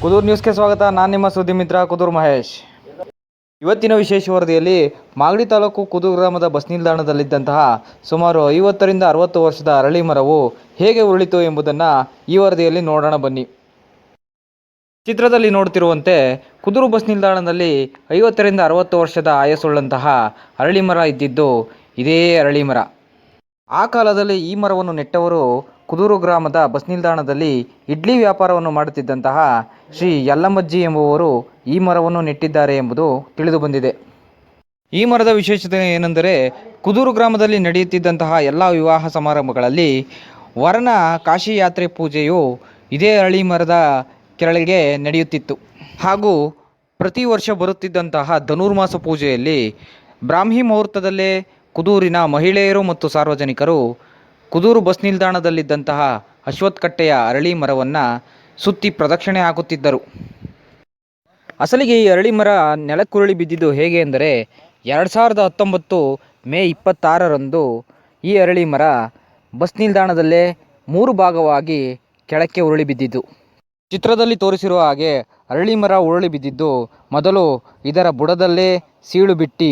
ಕುದೂರು ನ್ಯೂಸ್ಗೆ ಸ್ವಾಗತ. ನಾನು ನಿಮ್ಮ ಸುದ್ದಿ ಮಿತ್ರ ಕುದೂರು ಮಹೇಶ್. ಇವತ್ತಿನ ವಿಶೇಷ ವರದಿಯಲ್ಲಿ ಮಾಗಡಿ ತಾಲೂಕು ಕುದೂರು ಗ್ರಾಮದ ಬಸ್ ನಿಲ್ದಾಣದಲ್ಲಿದ್ದಂತಹ ಸುಮಾರು 50ರಿಂದ 60 ವರ್ಷದ ಅರಳಿ ಮರವು ಹೇಗೆ ಉರುಳಿತು ಎಂಬುದನ್ನು ಈ ವರದಿಯಲ್ಲಿ ನೋಡೋಣ ಬನ್ನಿ. ಚಿತ್ರದಲ್ಲಿ ನೋಡ್ತಿರುವಂತೆ ಕುದೂರು ಬಸ್ ನಿಲ್ದಾಣದಲ್ಲಿ 50ರಿಂದ 60 ವರ್ಷದ ಆಯಸ್ಸುಳ್ಳಂತಹ ಅರಳಿ ಮರ ಇದ್ದಿದ್ದು ಇದೇ ಅರಳಿ ಮರ. ಆ ಕಾಲದಲ್ಲಿ ಈ ಮರವನ್ನು ನೆಟ್ಟವರು ಕುದೂರು ಗ್ರಾಮದ ಬಸ್ ನಿಲ್ದಾಣದಲ್ಲಿ ಇಡ್ಲಿ ವ್ಯಾಪಾರವನ್ನು ಮಾಡುತ್ತಿದ್ದಂತಹ ಶ್ರೀ ಯಲ್ಲಮ್ಮಜ್ಜಿ ಎಂಬುವರು ಈ ಮರವನ್ನು ನೆಟ್ಟಿದ್ದಾರೆ ಎಂಬುದು ತಿಳಿದು ಬಂದಿದೆ. ಈ ಮರದ ವಿಶೇಷತೆ ಏನೆಂದರೆ, ಕುದೂರು ಗ್ರಾಮದಲ್ಲಿ ನಡೆಯುತ್ತಿದ್ದಂತಹ ಎಲ್ಲ ವಿವಾಹ ಸಮಾರಂಭಗಳಲ್ಲಿ ವರನ ಕಾಶಿ ಯಾತ್ರೆ ಪೂಜೆಯು ಇದೇ ಅರಳಿ ಮರದ ಕೆಳಗೆ ನಡೆಯುತ್ತಿತ್ತು. ಹಾಗೂ ಪ್ರತಿ ವರ್ಷ ಬರುತ್ತಿದ್ದಂತಹ ಧನುರ್ಮಾಸ ಪೂಜೆಯಲ್ಲಿ ಬ್ರಾಹ್ಮಿ ಮುಹೂರ್ತದಲ್ಲೇ ಕುದೂರಿನ ಮಹಿಳೆಯರು ಮತ್ತು ಸಾರ್ವಜನಿಕರು ಕುದೂರು ಬಸ್ ನಿಲ್ದಾಣದಲ್ಲಿದ್ದಂತಹ ಅಶ್ವತ್ಥಕಟ್ಟೆಯ ಅರಳಿ ಮರವನ್ನು ಸುತ್ತಿ ಪ್ರದಕ್ಷಿಣೆ ಹಾಕುತ್ತಿದ್ದರು. ಅಸಲಿಗೆ ಈ ಅರಳಿ ಮರ ನೆಲಕ್ಕುರುಳಿ ಬಿದ್ದಿದ್ದು ಹೇಗೆ ಎಂದರೆ, 2019 ಮೇ 26ರಂದು ಈ ಅರಳಿ ಮರ ಬಸ್ ನಿಲ್ದಾಣದಲ್ಲೇ 3 ಭಾಗವಾಗಿ ಕೆಳಕ್ಕೆ ಉರುಳಿ ಬಿದ್ದಿದ್ದು. ಚಿತ್ರದಲ್ಲಿ ತೋರಿಸಿರುವ ಹಾಗೆ ಅರಳಿ ಮರ ಉರುಳಿ ಬಿದ್ದಿದ್ದು ಮೊದಲು ಇದರ ಬುಡದಲ್ಲೇ ಸೀಳು ಬಿಟ್ಟು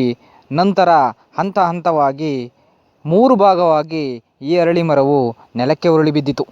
ನಂತರ ಹಂತ ಹಂತವಾಗಿ 3 ಭಾಗವಾಗಿ ಈ ಅರಳಿ ಮರವು ನೆಲಕ್ಕೆ ಉರುಳಿ ಬಿದ್ದಿತು.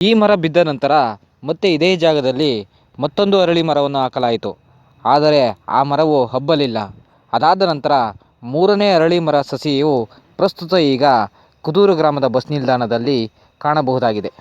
ಈ ಮರ ಬಿದ್ದ ನಂತರ ಮತ್ತೆ ಇದೇ ಜಾಗದಲ್ಲಿ ಮತ್ತೊಂದು ಅರಳಿ ಮರವನ್ನು ಹಾಕಲಾಯಿತು. ಆದರೆ ಆ ಮರವು ಹಬ್ಬಲಿಲ್ಲ. ಅದಾದ ನಂತರ 3ನೇ ಅರಳಿ ಮರ ಸಸಿಯು ಪ್ರಸ್ತುತ ಈಗ ಕುದೂರು ಗ್ರಾಮದ ಬಸ್ ನಿಲ್ದಾಣದಲ್ಲಿ ಕಾಣಬಹುದಾಗಿದೆ.